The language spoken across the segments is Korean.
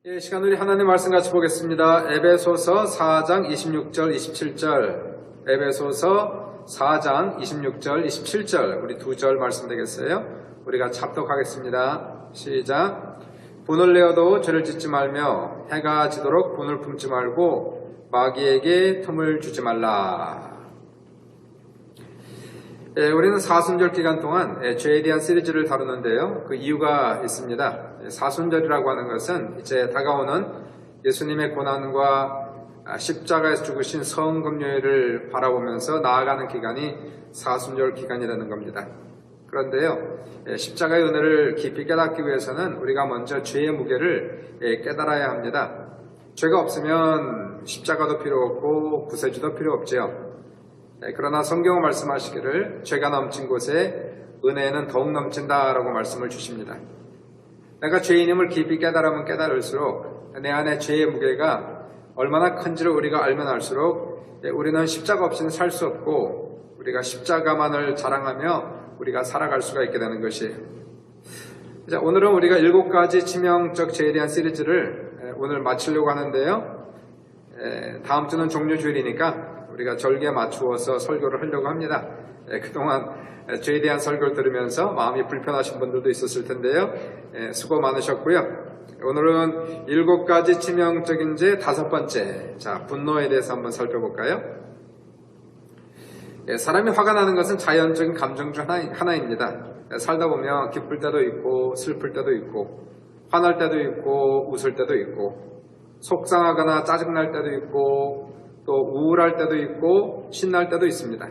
이 시간 우리 하나님 말씀 같이 보겠습니다. 에베소서 4장 26절 27절 에베소서 4장 26절 27절 우리 두 절 말씀 되겠어요. 우리가 합독하겠습니다. 시작. 분을 내어도 죄를 짓지 말며 해가 지도록 분을 품지 말고 마귀에게 틈을 주지 말라. 우리는 사순절 기간 동안 죄에 대한 시리즈를 다루는데요. 그 이유가 있습니다. 사순절이라고 하는 것은 이제 다가오는 예수님의 고난과 십자가에서 죽으신 성금요일을 바라보면서 나아가는 기간이 사순절 기간이라는 겁니다. 그런데요, 십자가의 은혜를 깊이 깨닫기 위해서는 우리가 먼저 죄의 무게를 깨달아야 합니다. 죄가 없으면 십자가도 필요 없고 구세주도 필요 없지요. 그러나 성경은 말씀하시기를 죄가 넘친 곳에 은혜는 더욱 넘친다라고 말씀을 주십니다. 내가 죄인임을 깊이 깨달으면 깨달을수록 내 안에 죄의 무게가 얼마나 큰지를 우리가 알면 알수록 우리는 십자가 없이는 살 수 없고 우리가 십자가만을 자랑하며 우리가 살아갈 수가 있게 되는 것이에요. 자, 오늘은 우리가 7가지 치명적 죄에 대한 시리즈를 오늘 마치려고 하는데요. 다음 주는 종료주일이니까 우리가 절기에 맞추어서 설교를 하려고 합니다. 그동안 죄에 대한 설교를 들으면서 마음이 불편하신 분들도 있었을 텐데요. 수고 많으셨고요. 오늘은 7가지 치명적인 죄 5번째. 자, 분노에 대해서 한번 살펴볼까요? 사람이 화가 나는 것은 자연적인 감정 중 하나입니다. 살다 보면 기쁠 때도 있고 슬플 때도 있고 화날 때도 있고 웃을 때도 있고 속상하거나 짜증날 때도 있고 또 우울할 때도 있고 신날 때도 있습니다.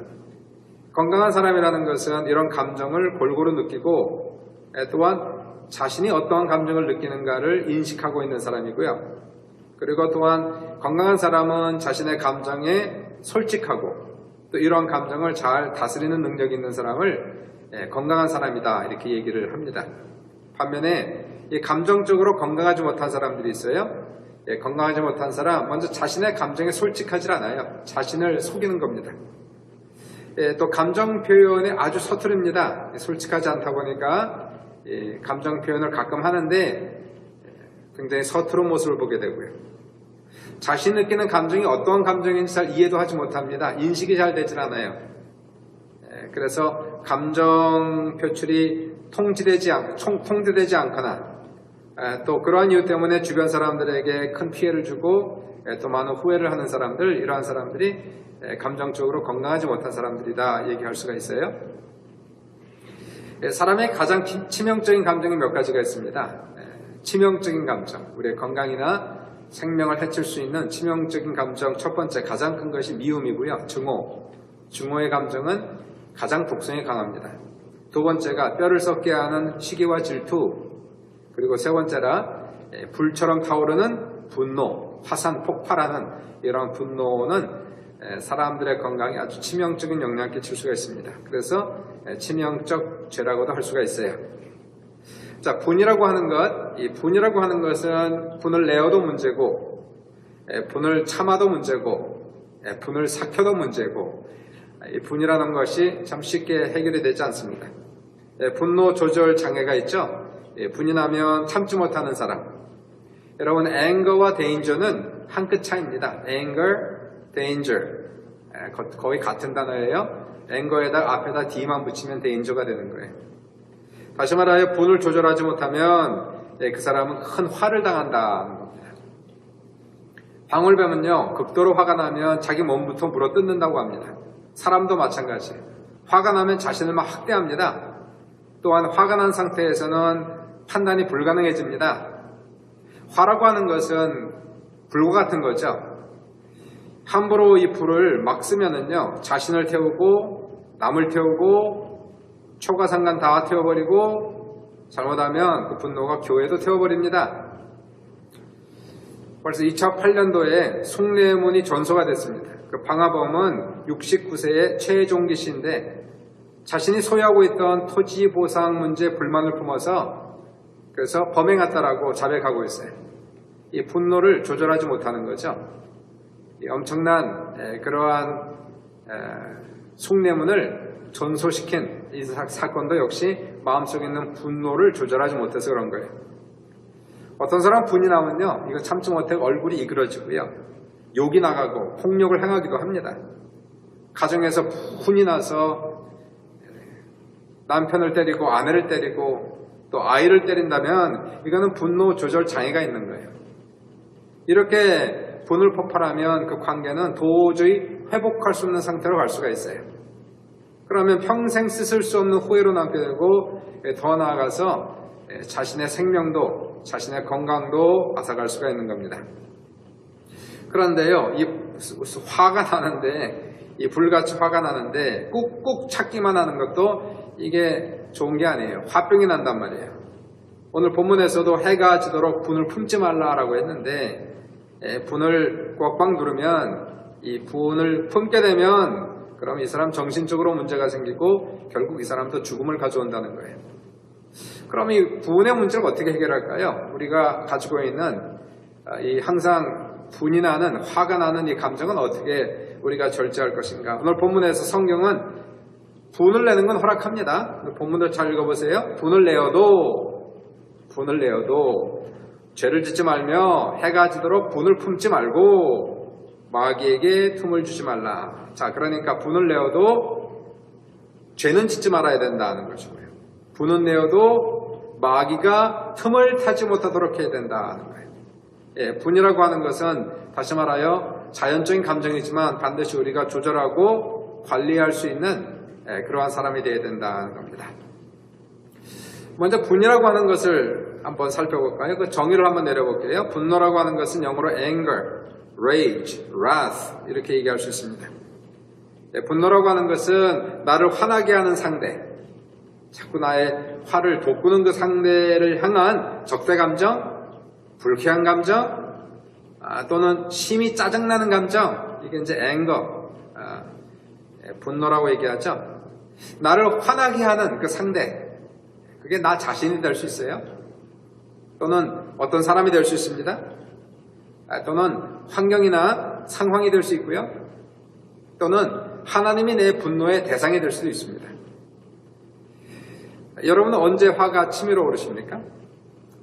건강한 사람이라는 것은 이런 감정을 골고루 느끼고 또한 자신이 어떠한 감정을 느끼는가를 인식하고 있는 사람이고요. 그리고 또한 건강한 사람은 자신의 감정에 솔직하고 또 이러한 감정을 잘 다스리는 능력이 있는 사람을 건강한 사람이다 이렇게 얘기를 합니다. 반면에 이 감정적으로 건강하지 못한 사람들이 있어요. 건강하지 못한 사람, 먼저 자신의 감정에 솔직하지 않아요. 자신을 속이는 겁니다. 또 감정 표현이 아주 서투릅니다. 솔직하지 않다 보니까 감정 표현을 가끔 하는데 굉장히 서투른 모습을 보게 되고요. 자신이 느끼는 감정이 어떠한 감정인지 잘 이해도 하지 못합니다. 인식이 잘 되질 않아요. 그래서 감정 표출이 통제되지 않거나 또 그러한 이유 때문에 주변 사람들에게 큰 피해를 주고 또 많은 후회를 하는 사람들, 이러한 사람들이 감정적으로 건강하지 못한 사람들이다 얘기할 수가 있어요. 사람의 가장 치명적인 감정이 몇 가지가 있습니다. 치명적인 감정, 우리의 건강이나 생명을 해칠 수 있는 치명적인 감정 첫 번째 가장 큰 것이 미움이고요. 증오의 감정은 가장 독성이 강합니다. 두 번째가 뼈를 썩게 하는 시기와 질투, 그리고 세 번째라 불처럼 타오르는 분노, 화산 폭발하는 이런 분노는 사람들의 건강에 아주 치명적인 영향을 끼칠 수가 있습니다. 그래서 치명적 죄라고도 할 수가 있어요. 자, 분이라고 하는 것, 이 분이라고 하는 것은 분을 내어도 문제고 분을 참아도 문제고 분을 삭혀도 문제고 이 분이라는 것이 참 쉽게 해결이 되지 않습니다. 분노 조절 장애가 있죠. 분이 나면 참지 못하는 사람. 여러분, anger와 danger는 한 끗 차이입니다. anger, danger. 거의 같은 단어예요. anger에다 앞에다 d만 붙이면 danger가 되는 거예요. 다시 말하여 분을 조절하지 못하면 그 사람은 큰 화를 당한다는 겁니다. 방울뱀은요, 극도로 화가 나면 자기 몸부터 물어뜯는다고 합니다. 사람도 마찬가지예요. 화가 나면 자신을 막 학대합니다. 또한 화가 난 상태에서는 판단이 불가능해집니다. 화라고 하는 것은 불과 같은 거죠. 함부로 이 불을 막 쓰면은요, 자신을 태우고 남을 태우고 초가상간 다 태워버리고 잘못하면 그 분노가 교회도 태워버립니다. 벌써 2008년도에 숭례문이 전소가 됐습니다. 그 방화범은 69세의 최종기 씨인데 자신이 소유하고 있던 토지 보상 문제 불만을 품어서 그래서 범행했다라고 자백하고 있어요. 이 분노를 조절하지 못하는 거죠. 이 엄청난 그러한 숭례문을 전소시킨 이 사건도 역시 마음속에 있는 분노를 조절하지 못해서 그런 거예요. 어떤 사람 분이 나면요, 이거 참지 못해 얼굴이 이그러지고요, 욕이 나가고 폭력을 행하기도 합니다. 가정에서 분이 나서 남편을 때리고 아내를 때리고 또 아이를 때린다면 이거는 분노 조절 장애가 있는 거예요. 이렇게 분을 폭발하면 그 관계는 도저히 회복할 수 없는 상태로 갈 수가 있어요. 그러면 평생 씻을 수 없는 후회로 남게 되고, 더 나아가서 자신의 생명도 자신의 건강도 앗아갈 수가 있는 겁니다. 그런데요, 이 화가 나는데, 이 불같이 화가 나는데 꾹꾹 참기만 하는 것도 이게 좋은 게 아니에요. 화병이 난단 말이에요. 오늘 본문에서도 해가 지도록 분을 품지 말라라고 했는데, 분을 꽉꽉 누르면, 이 분을 품게 되면 그럼 이 사람 정신적으로 문제가 생기고 결국 이 사람도 죽음을 가져온다는 거예요. 그럼 이 분의 문제를 어떻게 해결할까요? 우리가 가지고 있는 이 항상 분이 나는, 화가 나는 이 감정은 어떻게 우리가 절제할 것인가? 오늘 본문에서 성경은 분을 내는 건 허락합니다. 본문을 잘 읽어보세요. 분을 내어도 죄를 짓지 말며 해가 지도록 분을 품지 말고 마귀에게 틈을 주지 말라. 자, 그러니까 분을 내어도 죄는 짓지 말아야 된다는 거죠. 분은 내어도 마귀가 틈을 타지 못하도록 해야 된다는 거예요. 분이라고 하는 것은 다시 말하여 자연적인 감정이지만 반드시 우리가 조절하고 관리할 수 있는 그러한 사람이 되어야 된다는 겁니다. 먼저 분이라고 하는 것을 한번 살펴볼까요? 그 정의를 한번 내려볼게요. 분노라고 하는 것은 영어로 anger, rage, wrath 이렇게 얘기할 수 있습니다. 분노라고 하는 것은 나를 화나게 하는 상대, 자꾸 나의 화를 돋구는 그 상대를 향한 적대 감정, 불쾌한 감정, 또는 심히 짜증나는 감정, 이게 이제 anger, 분노라고 얘기하죠. 나를 화나게 하는 그 상대, 그게 나 자신이 될 수 있어요. 또는 어떤 사람이 될 수 있습니다. 또는 환경이나 상황이 될 수 있고요. 또는 하나님이 내 분노의 대상이 될 수도 있습니다. 여러분은 언제 화가 치밀어 오르십니까?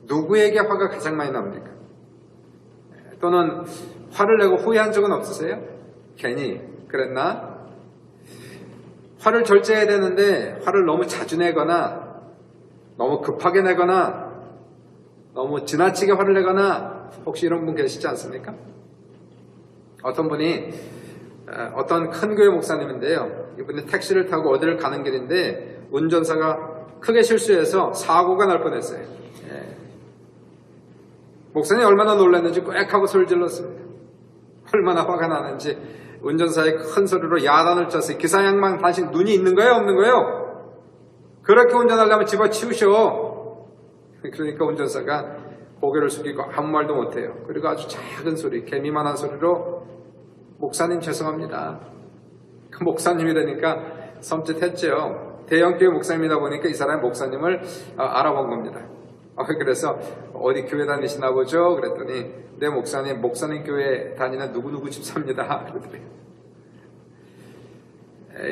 누구에게 화가 가장 많이 납니까? 또는 화를 내고 후회한 적은 없으세요? 괜히 그랬나? 화를 절제해야 되는데 화를 너무 자주 내거나 너무 급하게 내거나 너무 지나치게 화를 내거나 혹시 이런 분 계시지 않습니까? 어떤 분이 어떤 큰 교회 목사님인데요. 이분이 택시를 타고 어디를 가는 길인데 운전사가 크게 실수해서 사고가 날 뻔했어요. 목사님이 얼마나 놀랐는지 꽥 하고 소리를 질렀습니다. 얼마나 화가 나는지 운전사의 큰 소리로 야단을 쳤어요. 기사 양반 당신 눈이 있는 거예요? 없는 거예요? 그렇게 운전하려면 집어치우셔. 그러니까 운전사가 고개를 숙이고 아무 말도 못해요. 그리고 아주 작은 소리, 개미만한 소리로 목사님 죄송합니다. 그 목사님이라니까 섬찟했죠. 대형교회 목사님이다 보니까 이 사람이 목사님을 알아본 겁니다. 그래서 어디 교회 다니시나 보죠? 그랬더니 네 목사님 교회 다니는 누구누구 집사입니다. 그러더래요.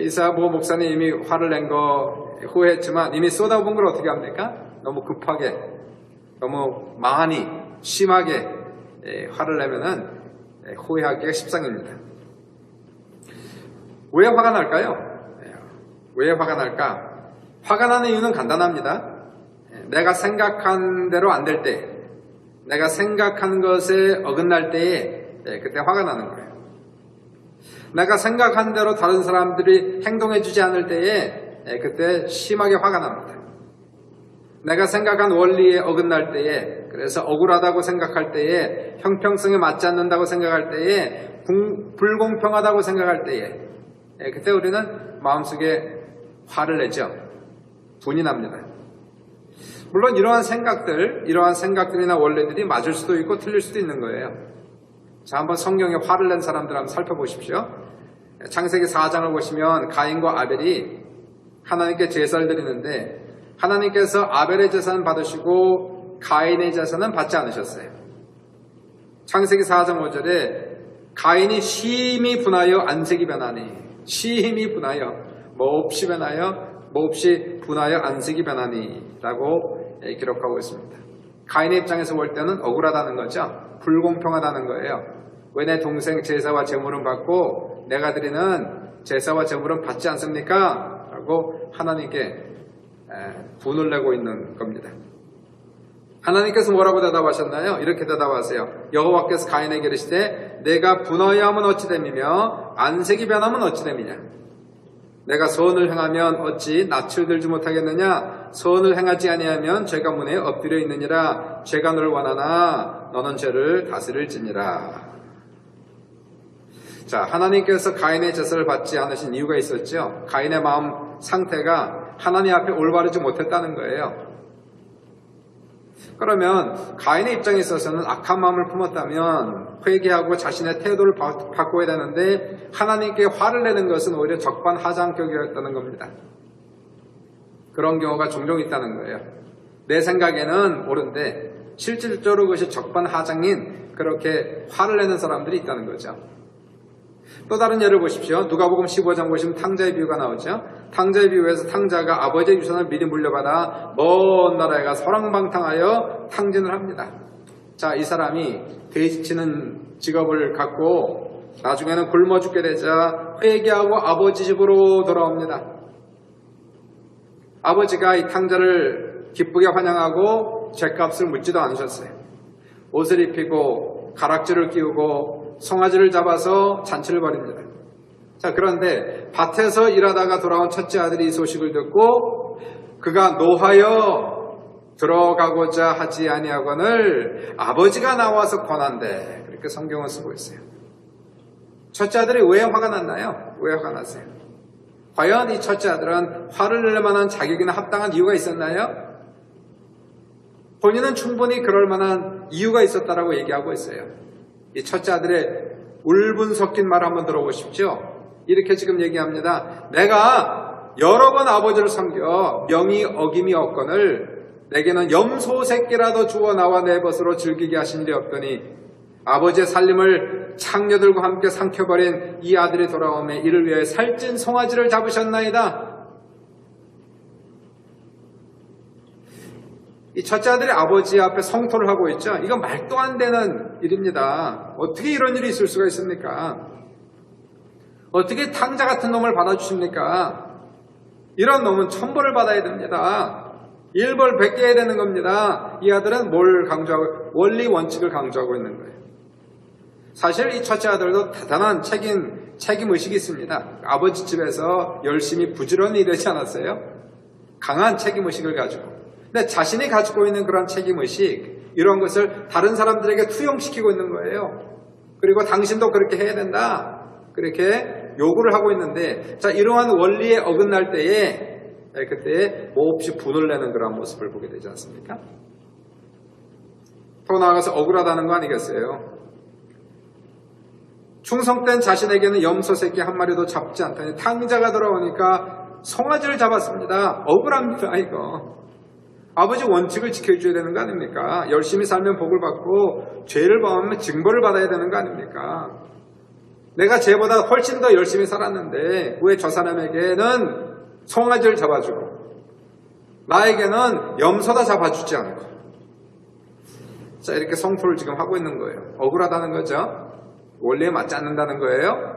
이사 목사님 이미 화를 낸 거 후회했지만 이미 쏟아본 걸 어떻게 합니까? 너무 급하게, 너무 많이, 심하게 화를 내면은 후회하기가 십상입니다. 왜 화가 날까요? 왜 화가 날까? 화가 나는 이유는 간단합니다. 내가 생각한 대로 안 될 때, 내가 생각하는 것에 어긋날 때에 그때 화가 나는 거예요. 내가 생각한 대로 다른 사람들이 행동해주지 않을 때에 그때 심하게 화가 납니다. 내가 생각한 원리에 어긋날 때에, 그래서 억울하다고 생각할 때에, 형평성에 맞지 않는다고 생각할 때에, 불공평하다고 생각할 때에 그때 우리는 마음속에 화를 내죠. 분이 납니다. 물론 이러한 생각들이나 원리들이 맞을 수도 있고 틀릴 수도 있는 거예요. 자, 한번 성경에 화를 낸 사람들 한번 살펴보십시오. 창세기 4장을 보시면 가인과 아벨이 하나님께 제사를 드리는데 하나님께서 아벨의 제사는 받으시고 가인의 제사는 받지 않으셨어요. 창세기 4장 5절에 가인이 심히 분하여 안색이 변하니, 심히 분하여 몹시 변하여 몹시 분하여 안색이 변하니 라고 기록하고 있습니다. 가인의 입장에서 볼 때는 억울하다는 거죠. 불공평하다는 거예요. 왜 내 동생 제사와 제물은 받고 내가 드리는 제사와 제물은 받지 않습니까? 라고 하나님께 분을 내고 있는 겁니다. 하나님께서 뭐라고 대답하셨나요? 이렇게 대답하세요. 여호와께서 가인에게 이르시되 내가 분하여함은 어찌 됨이며 안색이 변함은 어찌 됨이냐. 내가 선을 행하면 어찌 낯을 들지 못하겠느냐. 선을 행하지 아니하면 죄가 문에 엎드려 있느니라. 죄가 너를 원하나 너는 죄를 다스릴지니라. 자, 하나님께서 가인의 제사를 받지 않으신 이유가 있었죠. 가인의 마음 상태가 하나님 앞에 올바르지 못했다는 거예요. 그러면 가인의 입장에 있어서는 악한 마음을 품었다면 회개하고 자신의 태도를 바꿔야 되는데 하나님께 화를 내는 것은 오히려 적반하장격이었다는 겁니다. 그런 경우가 종종 있다는 거예요. 내 생각에는 옳은데 실질적으로 그것이 적반하장인 그렇게 화를 내는 사람들이 있다는 거죠. 또 다른 예를 보십시오. 누가복음 15장 보시면 탕자의 비유가 나오죠. 탕자의 비유에서 탕자가 아버지의 유산을 미리 물려받아 먼 나라에 가 서랑방탕하여 탕진을 합니다. 자, 이 사람이 돼지치는 직업을 갖고 나중에는 굶어 죽게 되자 회개하고 아버지 집으로 돌아옵니다. 아버지가 이 탕자를 기쁘게 환영하고 죗값을 묻지도 않으셨어요. 옷을 입히고 가락지를 끼우고 송아지를 잡아서 잔치를 벌입니다. 자, 그런데 밭에서 일하다가 돌아온 첫째 아들이 이 소식을 듣고 그가 노하여 들어가고자 하지 아니하거늘 아버지가 나와서 권한대. 그렇게 성경은 쓰고 있어요. 첫째 아들이 왜 화가 났나요? 왜 화가 났어요? 과연 이 첫째 아들은 화를 낼 만한 자격이나 합당한 이유가 있었나요? 본인은 충분히 그럴 만한 이유가 있었다라고 얘기하고 있어요. 이 첫째 아들의 울분 섞인 말 한번 들어보십시오. 이렇게 지금 얘기합니다. 내가 여러 번 아버지를 섬겨 명이 어김이 없거늘 내게는 염소 새끼라도 주어 나와 내 벗으로 즐기게 하신 일이 없더니 아버지의 살림을 창녀들과 함께 삼켜버린 이 아들이 돌아오매 이를 위해 살찐 송아지를 잡으셨나이다. 이 첫째 아들이 아버지 앞에 성토를 하고 있죠. 이건 말도 안 되는 일입니다. 어떻게 이런 일이 있을 수가 있습니까? 어떻게 탕자 같은 놈을 받아주십니까? 이런 놈은 천벌을 받아야 됩니다. 일벌 100개 해야 되는 겁니다. 이 아들은 뭘 강조하고 원리 원칙을 강조하고 있는 거예요. 사실 이 첫째 아들도 대단한 책임의식이 있습니다. 아버지 집에서 열심히 부지런히 일하지 않았어요? 강한 책임의식을 가지고. 근데 자신이 가지고 있는 그런 책임의식, 이런 것을 다른 사람들에게 투영시키고 있는 거예요. 그리고 당신도 그렇게 해야 된다. 그렇게 요구를 하고 있는데, 자, 이러한 원리에 어긋날 때에, 그때 몹시 분을 내는 그런 모습을 보게 되지 않습니까? 더 나아가서 억울하다는 거 아니겠어요? 충성된 자신에게는 염소 새끼 한 마리도 잡지 않다니 탕자가 돌아오니까 송아지를 잡았습니다. 억울합니다, 이거. 아버지 원칙을 지켜줘야 되는 거 아닙니까? 열심히 살면 복을 받고 죄를 범하면 징벌을 받아야 되는 거 아닙니까? 내가 쟤보다 훨씬 더 열심히 살았는데 왜 저 사람에게는 송아지를 잡아주고 나에게는 염소다 잡아주지 않고. 자, 이렇게 성토를 지금 하고 있는 거예요. 억울하다는 거죠. 원리에 맞지 않는다는 거예요.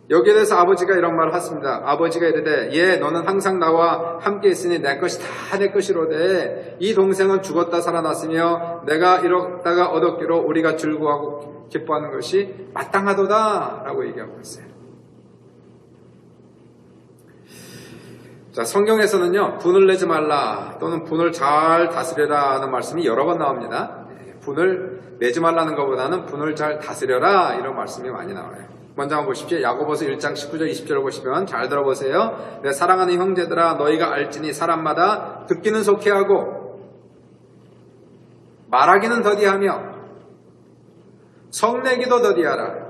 여기에 대해서 아버지가 이런 말을 했습니다. 아버지가 이르되 예 너는 항상 나와 함께 있으니 내 것이 다 내 것이로되 이 동생은 죽었다 살아났으며 내가 이뤘다가 얻었기로 우리가 즐거워하고 기뻐하는 것이 마땅하도다 라고 얘기하고 있어요. 자, 성경에서는요 분을 내지 말라 또는 분을 잘 다스려라 하는 말씀이 여러 번 나옵니다. 분을 내지 말라는 것보다는 분을 잘 다스려라 이런 말씀이 많이 나와요. 먼저 한번 보십시오. 야고보서 1장 19절 20절을 보시면 잘 들어보세요. 내 사랑하는 형제들아 너희가 알지니 사람마다 듣기는 속히 하고 말하기는 더디하며 성내기도 더디하라.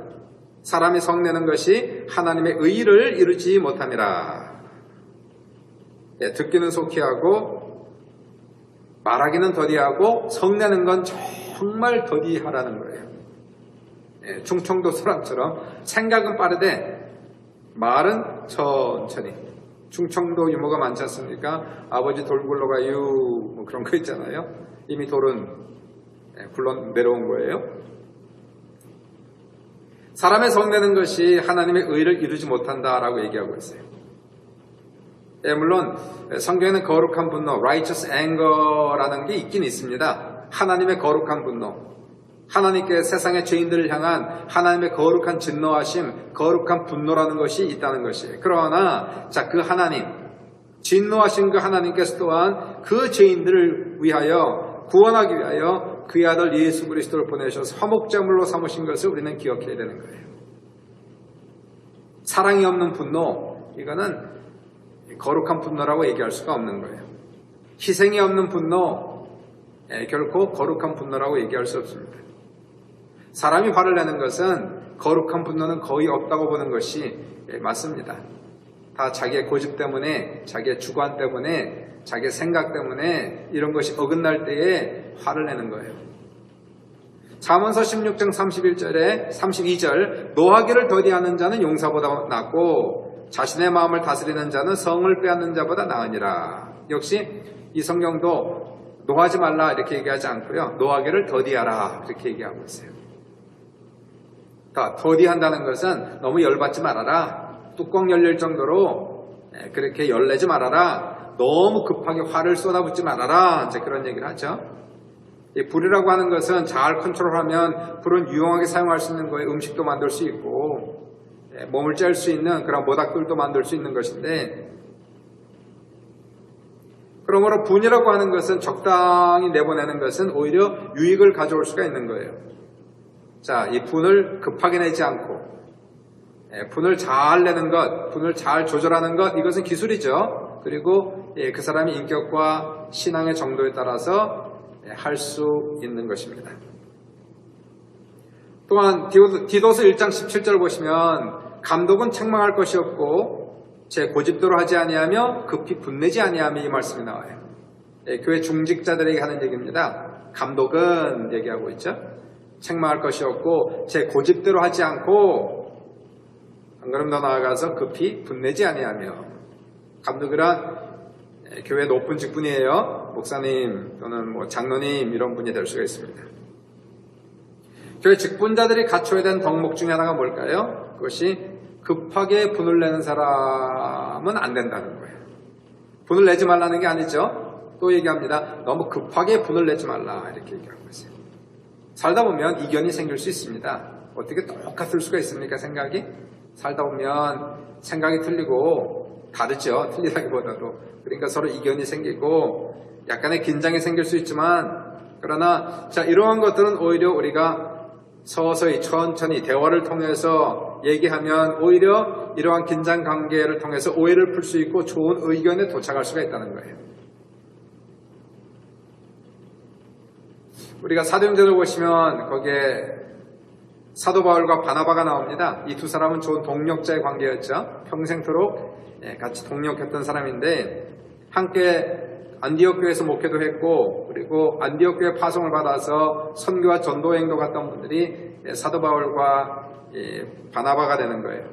사람이 성내는 것이 하나님의 의를 이루지 못함이라. 네, 듣기는 속히 하고 말하기는 더디하고 성내는 건 정말 더디하라는 거예요. 충청도 사람처럼 생각은 빠르되 말은 천천히. 충청도 유머가 많지 않습니까? 아버지 돌 굴러가유 뭐 그런 거 있잖아요. 이미 돌은 굴러 내려온 거예요. 사람의 성내는 것이 하나님의 의를 이루지 못한다라고 얘기하고 있어요. 물론 성경에는 거룩한 분노, righteous anger라는 게 있긴 있습니다. 하나님의 거룩한 분노, 하나님께 세상의 죄인들을 향한 하나님의 거룩한 진노하심, 거룩한 분노라는 것이 있다는 것이에요. 그러나 그 하나님, 진노하신 그 하나님께서 또한 그 죄인들을 위하여 구원하기 위하여 그의 아들 예수 그리스도를 보내셔서 화목제물로 삼으신 것을 우리는 기억해야 되는 거예요. 사랑이 없는 분노, 이거는 거룩한 분노라고 얘기할 수가 없는 거예요. 희생이 없는 분노, 결코 거룩한 분노라고 얘기할 수 없습니다. 사람이 화를 내는 것은 거룩한 분노는 거의 없다고 보는 것이 맞습니다. 다 자기의 고집 때문에, 자기의 주관 때문에, 자기의 생각 때문에 이런 것이 어긋날 때에 화를 내는 거예요. 잠언서 16장 31절에 32절 노하기를 더디하는 자는 용사보다 낫고 자신의 마음을 다스리는 자는 성을 빼앗는 자보다 나으니라. 역시 이 성경도 노하지 말라 이렇게 얘기하지 않고요. 노하기를 더디하라 이렇게 얘기하고 있어요. 더디한다는 것은 너무 열받지 말아라. 뚜껑 열릴 정도로 그렇게 열내지 말아라. 너무 급하게 화를 쏟아붓지 말아라. 이제 그런 얘기를 하죠. 이 불이라고 하는 것은 잘 컨트롤하면 불은 유용하게 사용할 수 있는 거예요. 음식도 만들 수 있고 몸을 쬐을 수 있는 그런 모닥불도 만들 수 있는 것인데, 그러므로 분이라고 하는 것은 적당히 내보내는 것은 오히려 유익을 가져올 수가 있는 거예요. 자, 이 분을 급하게 내지 않고 분을 잘 내는 것, 분을 잘 조절하는 것, 이것은 기술이죠. 그리고 그 사람의 인격과 신앙의 정도에 따라서 할 수 있는 것입니다. 또한 디도서 1장 17절 보시면 감독은 책망할 것이 없고 제 고집대로 하지 아니하며 급히 분내지 아니하며 이 말씀이 나와요. 교회 중직자들에게 하는 얘기입니다. 감독은 얘기하고 있죠. 책망할 것이 없고 제 고집대로 하지 않고 한 걸음 더 나아가서 급히 분내지 아니하며, 감독이란 교회 높은 직분이에요. 목사님 또는 장로님 이런 분이 될 수가 있습니다. 교회 직분자들이 갖춰야 되는 덕목 중에 하나가 뭘까요? 그것이 급하게 분을 내는 사람은 안 된다는 거예요. 분을 내지 말라는 게 아니죠. 또 얘기합니다. 너무 급하게 분을 내지 말라 이렇게 얘기하고 있어요. 살다 보면 이견이 생길 수 있습니다. 어떻게 똑같을 수가 있습니까? 생각이? 살다 보면 생각이 틀리고 다르죠. 틀리다기보다도. 그러니까 서로 이견이 생기고 약간의 긴장이 생길 수 있지만, 그러나 이러한 것들은 오히려 우리가 서서히 천천히 대화를 통해서 얘기하면 오히려 이러한 긴장 관계를 통해서 오해를 풀 수 있고 좋은 의견에 도착할 수가 있다는 거예요. 우리가 사도행전을 보시면 거기에 사도 바울과 바나바가 나옵니다. 이 두 사람은 좋은 동력자의 관계였죠. 평생토록 같이 동력했던 사람인데 함께 안디옥 교회에서 목회도 했고, 그리고 안디옥 교회 파송을 받아서 선교와 전도행도 갔던 분들이 사도 바울과 바나바가 되는 거예요.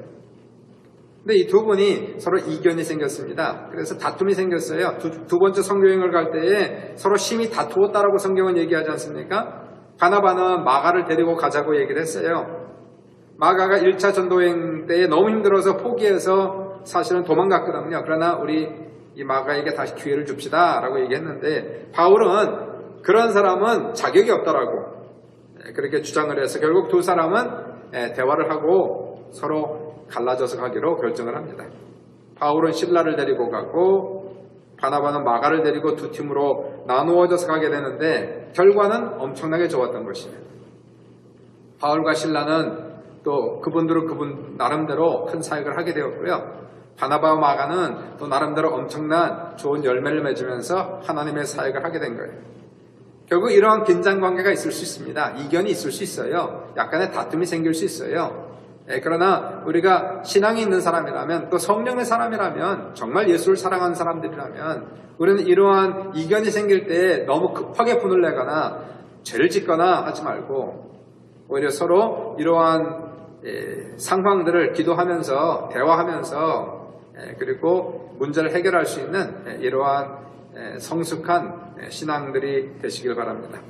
근데 이 두 분이 서로 이견이 생겼습니다. 그래서 다툼이 생겼어요. 두 번째 선교여행을 갈 때에 서로 심히 다투었다라고 성경은 얘기하지 않습니까? 바나바는 마가를 데리고 가자고 얘기를 했어요. 마가가 1차 전도행 때에 너무 힘들어서 포기해서 사실은 도망갔거든요. 그러나 우리 이 마가에게 다시 기회를 줍시다 라고 얘기했는데, 바울은 그런 사람은 자격이 없다라고 그렇게 주장을 해서 결국 두 사람은 대화를 하고 서로 갈라져서 가기로 결정을 합니다. 바울은 실라를 데리고 가고 바나바는 마가를 데리고 두 팀으로 나누어져서 가게 되는데 결과는 엄청나게 좋았던 것이에요. 바울과 실라는 또 그분들은 그분 나름대로 큰 사역을 하게 되었고요. 바나바와 마가는 또 나름대로 엄청난 좋은 열매를 맺으면서 하나님의 사역을 하게 된 거예요. 결국 이러한 긴장 관계가 있을 수 있습니다. 이견이 있을 수 있어요. 약간의 다툼이 생길 수 있어요. 그러나 우리가 신앙이 있는 사람이라면, 또 성령의 사람이라면, 정말 예수를 사랑하는 사람들이라면 우리는 이러한 이견이 생길 때 너무 급하게 분을 내거나 죄를 짓거나 하지 말고 오히려 서로 이러한 상황들을 기도하면서 대화하면서 그리고 문제를 해결할 수 있는 이러한 성숙한 신앙들이 되시길 바랍니다.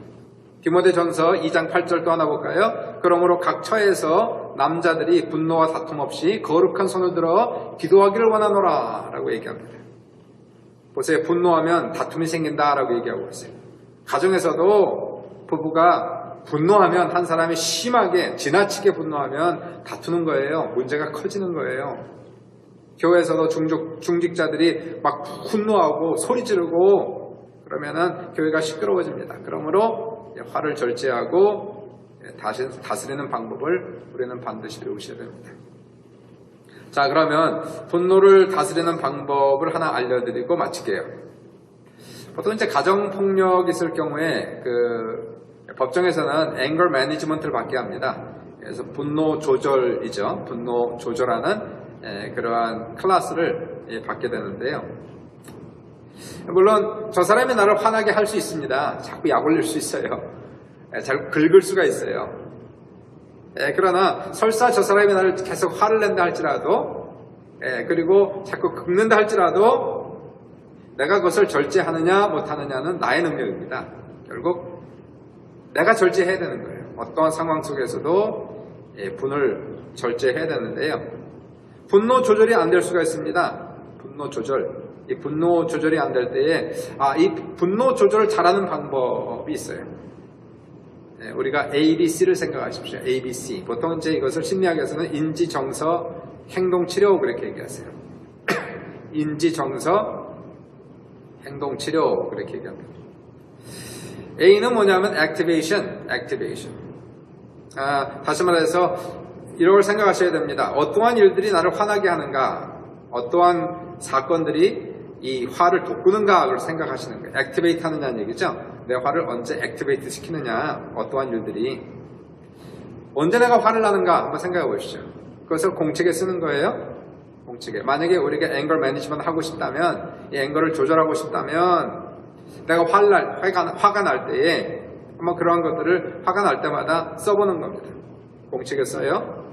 디모데전서 2장 8절 또 하나 볼까요? 그러므로 각 처에서 남자들이 분노와 다툼 없이 거룩한 손을 들어 기도하기를 원하노라 라고 얘기합니다. 보세요. 분노하면 다툼이 생긴다라고 얘기하고 있어요. 가정에서도 부부가 분노하면 한 사람이 심하게 지나치게 분노하면 다투는 거예요. 문제가 커지는 거예요. 교회에서도 중직자들이 막 분노하고 소리 지르고 그러면은 교회가 시끄러워집니다. 그러므로 화를 절제하고 다스리는 방법을 우리는 반드시 배우셔야 됩니다. 자, 그러면 분노를 다스리는 방법을 하나 알려드리고 마칠게요. 보통 이제 가정폭력이 있을 경우에 법정에서는 anger management를 받게 합니다. 그래서 분노 조절이죠. 분노 조절하는 그러한 클래스를 받게 되는데요. 물론 저 사람이 나를 화나게 할 수 있습니다. 자꾸 약 올릴 수 있어요. 자꾸 긁을 수가 있어요. 그러나 설사 저 사람이 나를 계속 화를 낸다 할지라도 그리고 자꾸 긁는다 할지라도 내가 그것을 절제하느냐 못하느냐는 나의 능력입니다. 결국 내가 절제해야 되는 거예요. 어떠한 상황 속에서도 분을 절제해야 되는데요. 분노 조절이 안 될 수가 있습니다. 분노 조절. 이 분노 조절이 안 될 때에 이 분노 조절을 잘하는 방법이 있어요. 우리가 ABC를 생각하십시오. ABC. 보통 이제 이것을 심리학에서는 인지, 정서, 행동, 치료 그렇게 얘기하세요. 인지, 정서, 행동, 치료 그렇게 얘기합니다. A는 뭐냐면 activation. 다시 말해서 이런 걸 생각하셔야 됩니다. 어떠한 일들이 나를 화나게 하는가, 어떠한 사건들이 이 화를 돋구는가를 생각하시는 거예요. 액티베이트 하느냐는 얘기죠. 내 화를 언제 액티베이트 시키느냐, 어떠한 일들이 언제 내가 화를 나는가 한번 생각해 보시죠. 그것을 공책에 쓰는 거예요. 공책에. 만약에 우리가 앵거 매니지먼트 하고 싶다면, 이 앵거를 조절하고 싶다면 내가 화가 날 때에 한번 그러한 것들을 화가 날 때마다 써보는 겁니다. 공책에 써요.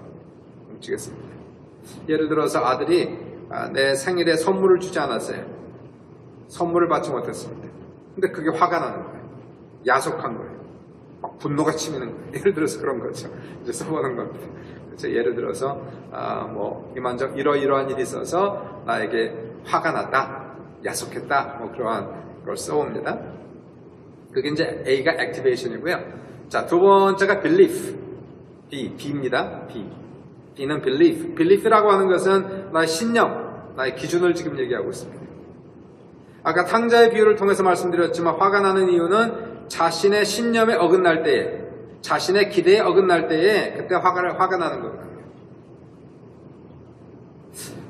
공책에 씁니다. 예를 들어서 아들이 내 생일에 선물을 주지 않았어요. 선물을 받지 못했습니다. 근데 그게 화가 나는 거예요. 야속한 거예요. 막 분노가 치미는 거예요. 예를 들어서 그런 거죠. 이제 써보는 겁니다. 그래서 예를 들어서 이만저만 이러이러한 일이 있어서 나에게 화가 났다, 야속했다, 그러한 걸 써옵니다. 그게 이제 A가 액티베이션이고요. 자, 두 번째가 belief, B입니다. B는 belief. belief라고 하는 것은 나의 신념, 나의 기준을 지금 얘기하고 있습니다. 아까 탕자의 비유를 통해서 말씀드렸지만 화가 나는 이유는 자신의 신념에 어긋날 때에, 자신의 기대에 어긋날 때에 그때 화가 나는 거거든요.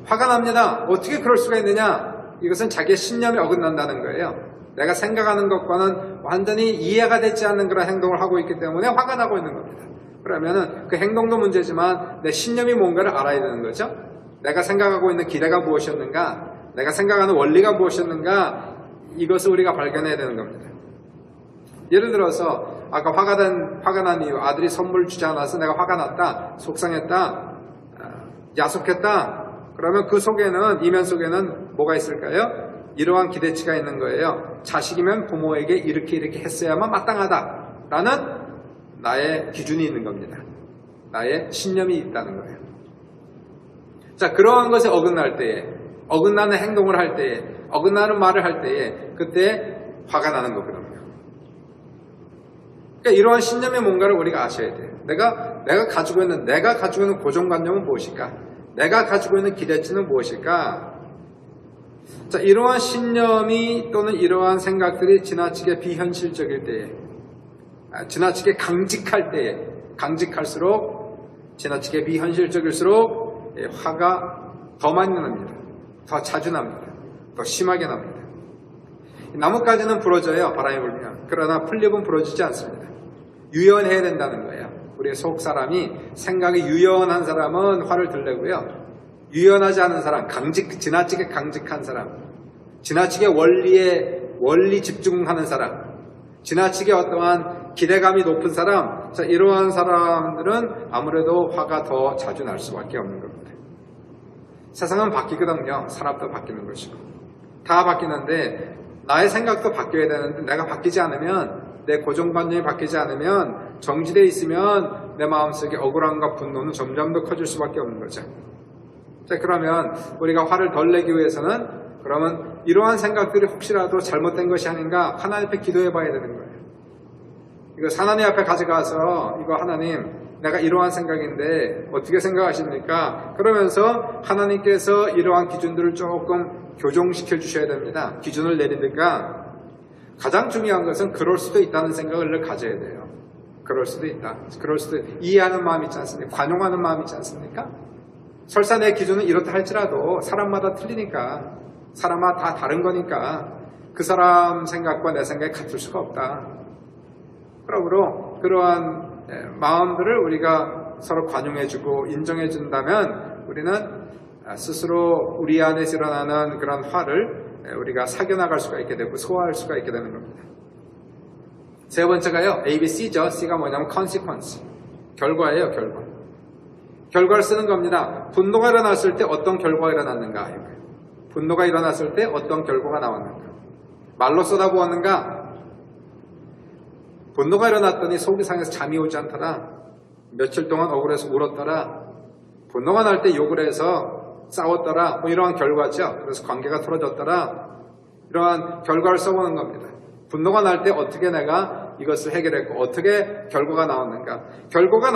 화가 납니다. 어떻게 그럴 수가 있느냐? 이것은 자기의 신념에 어긋난다는 거예요. 내가 생각하는 것과는 완전히 이해가 되지 않는 그런 행동을 하고 있기 때문에 화가 나고 있는 겁니다. 그러면은 그 행동도 문제지만 내 신념이 뭔가를 알아야 되는 거죠. 내가 생각하고 있는 기대가 무엇이었는가, 내가 생각하는 원리가 무엇이었는가, 이것을 우리가 발견해야 되는 겁니다. 예를 들어서 아까 화가 난 이유, 아들이 선물 주지 않아서 내가 화가 났다, 속상했다, 야속했다. 그러면 그 속에는, 이면 속에는 뭐가 있을까요? 이러한 기대치가 있는 거예요. 자식이면 부모에게 이렇게 했어야만 마땅하다라는 나의 기준이 있는 겁니다. 나의 신념이 있다는 거예요. 자, 그러한 것에 어긋날 때에, 어긋나는 행동을 할 때에, 어긋나는 말을 할 때에 그때 화가 나는 거거든요. 그러니까 이러한 신념의 뭔가를 우리가 아셔야 돼요. 내가 가지고 있는 고정관념은 무엇일까? 내가 가지고 있는 기대치는 무엇일까? 자, 이러한 신념이 또는 이러한 생각들이 지나치게 비현실적일 때에, 지나치게 강직할 때에, 강직할수록 지나치게 비현실적일수록 화가 더 많이 납니다. 더 자주 납니다. 더 심하게 납니다. 나뭇가지는 부러져요. 바람이 불면. 그러나 풀잎은 부러지지 않습니다. 유연해야 된다는 거예요. 우리의 속 사람이, 생각이 유연한 사람은 화를 덜 내고요. 유연하지 않은 사람, 지나치게 강직한 사람, 지나치게 원리 집중하는 사람, 지나치게 어떠한 기대감이 높은 사람, 자, 이러한 사람들은 아무래도 화가 더 자주 날 수밖에 없는 겁니다. 세상은 바뀌거든요. 사람도 바뀌는 것이고. 다 바뀌는데 나의 생각도 바뀌어야 되는데 내가 바뀌지 않으면, 내 고정관념이 바뀌지 않으면, 정지되어 있으면 내 마음속에 억울함과 분노는 점점 더 커질 수밖에 없는 거죠. 자, 그러면 우리가 화를 덜 내기 위해서는 그러면 이러한 생각들이 혹시라도 잘못된 것이 아닌가 하나님 앞에 기도해 봐야 되는 거예요. 이거 하나님 앞에 가져가서 이거 하나님 내가 이러한 생각인데 어떻게 생각하십니까? 그러면서 하나님께서 이러한 기준들을 조금 교정시켜 주셔야 됩니다. 기준을 내리니까 가장 중요한 것은 그럴 수도 있다는 생각을 가져야 돼요. 그럴 수도 있다. 그럴 수도 있다. 이해하는 마음이 있지 않습니까? 관용하는 마음이 있지 않습니까? 설사 내 기준은 이렇다 할지라도 사람마다 틀리니까, 사람마다 다 다른 거니까 그 사람 생각과 내 생각이 같을 수가 없다. 그러므로 그러한 마음들을 우리가 서로 관용해주고 인정해준다면 우리는 스스로 우리 안에서 일어나는 그런 화를 우리가 사겨나갈 수가 있게 되고 소화할 수가 있게 되는 겁니다. 세 번째가요, ABC죠. C가 뭐냐면 consequence. 결과예요, 결과. 결과를 쓰는 겁니다. 분노가 일어났을 때 어떤 결과가 일어났는가. 분노가 일어났을 때 어떤 결과가 나왔는가. 말로 쏟아부었는가. 분노가 일어났더니 속이 상해서 잠이 오지 않더라. 며칠 동안 억울해서 울었더라. 분노가 날 때 욕을 해서 싸웠더라. 뭐 이러한 결과죠. 그래서 관계가 틀어졌더라. 이러한 결과를 써보는 겁니다. 분노가 날 때 어떻게 내가 이것을 해결했고 어떻게 결과가 나왔는가. 결과가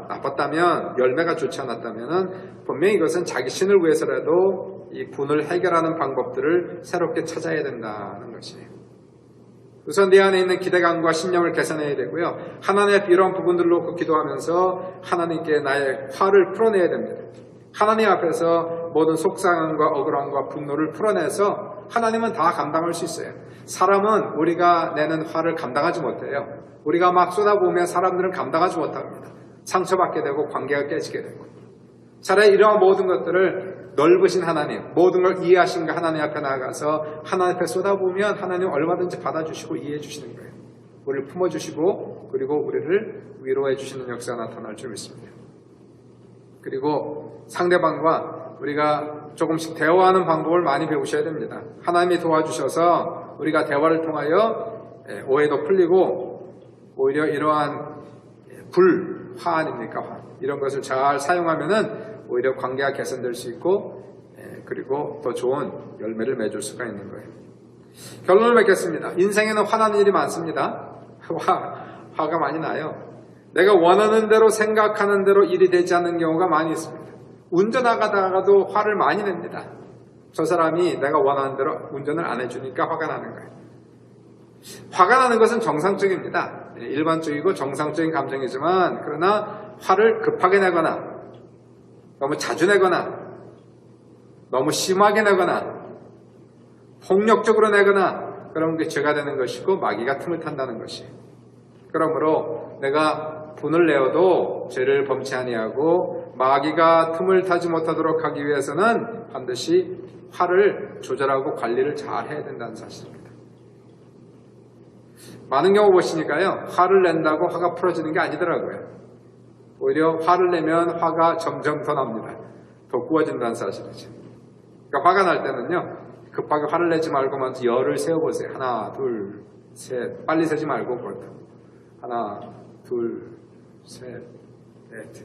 나빴다면, 열매가 좋지 않았다면 분명히 이것은 자기 신을 위해서라도 이 분을 해결하는 방법들을 새롭게 찾아야 된다는 것이에요. 우선 내 안에 있는 기대감과 신념을 개선해야 되고요. 하나님 앞에 이런 부분들을 놓고 기도하면서 하나님께 나의 화를 풀어내야 됩니다. 하나님 앞에서 모든 속상함과 억울함과 분노를 풀어내서 하나님은 다 감당할 수 있어요. 사람은 우리가 내는 화를 감당하지 못해요. 우리가 막 쏟아부으면 사람들은 감당하지 못합니다. 상처받게 되고 관계가 깨지게 되고. 차라리 이러한 모든 것들을 넓으신 하나님, 모든 걸 이해하신 하나님 앞에 나아가서 하나님 앞에 쏟아부으면 하나님 얼마든지 받아주시고 이해해 주시는 거예요. 우리를 품어주시고 그리고 우리를 위로해 주시는 역사가 나타날 줄 믿습니다. 그리고 상대방과 우리가 조금씩 대화하는 방법을 많이 배우셔야 됩니다. 하나님이 도와주셔서 우리가 대화를 통하여 오해도 풀리고 오히려 이러한 화 아닙니까? 화. 이런 것을 잘 사용하면은 오히려 관계가 개선될 수 있고 그리고 더 좋은 열매를 맺을 수가 있는 거예요. 결론을 맺겠습니다. 인생에는 화나는 일이 많습니다. 화가 많이 나요. 내가 원하는 대로 생각하는 대로 일이 되지 않는 경우가 많이 있습니다. 운전하다가도 화를 많이 냅니다. 저 사람이 내가 원하는 대로 운전을 안 해주니까 화가 나는 거예요. 화가 나는 것은 정상적입니다. 일반적이고 정상적인 감정이지만 그러나 화를 급하게 내거나 너무 자주 내거나 너무 심하게 내거나 폭력적으로 내거나 그런 게 죄가 되는 것이고 마귀가 틈을 탄다는 것이에요. 그러므로 내가 분을 내어도 죄를 범치 아니하고 마귀가 틈을 타지 못하도록 하기 위해서는 반드시 화를 조절하고 관리를 잘 해야 된다는 사실입니다. 많은 경우 보시니까요, 화를 낸다고 화가 풀어지는 게 아니더라고요. 오히려 화를 내면 화가 점점 더 납니다. 더 구워진다는 사실이죠. 그러니까 화가 날 때는요, 급하게 화를 내지 말고 먼저 열을 세어보세요. 하나, 둘, 셋. 빨리 세지 말고 그렇다. 하나, 둘, 셋, 넷.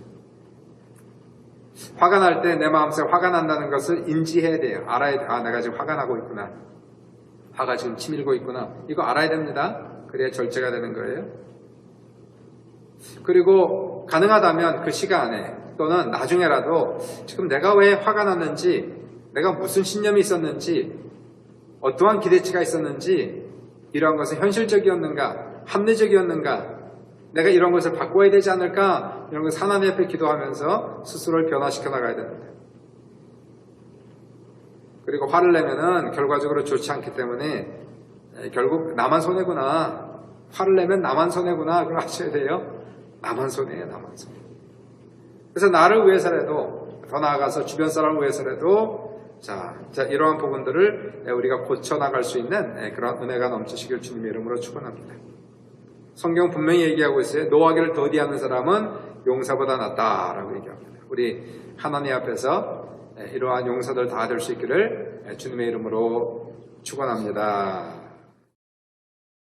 화가 날 때 내 마음속에 화가 난다는 것을 인지해야 돼요. 알아야 돼요. 아, 내가 지금 화가 나고 있구나. 화가 지금 치밀고 있구나. 이거 알아야 됩니다. 그래야 절제가 되는 거예요. 그리고 가능하다면 그 시간에 또는 나중에라도 지금 내가 왜 화가 났는지, 내가 무슨 신념이 있었는지, 어떠한 기대치가 있었는지, 이러한 것은 현실적이었는가, 합리적이었는가, 내가 이런 것을 바꿔야 되지 않을까, 이런 것을 하나님 앞에 기도하면서 스스로를 변화시켜 나가야 됩니다. 그리고 화를 내면은 결과적으로 좋지 않기 때문에 결국 나만 손해구나. 화를 내면 나만 손해구나. 그걸 아셔야 돼요. 나만 손해예요. 나만 손해. 그래서 나를 위해서라도, 더 나아가서 주변 사람을 위해서라도 자 이러한 부분들을 우리가 고쳐나갈 수 있는 그런 은혜가 넘치시길 주님의 이름으로 축원합니다. 성경 분명히 얘기하고 있어요. 노하기를 더디하는 사람은 용사보다 낫다라고 얘기합니다. 우리 하나님 앞에서 이러한 용사들 다 될 수 있기를 주님의 이름으로 축원합니다.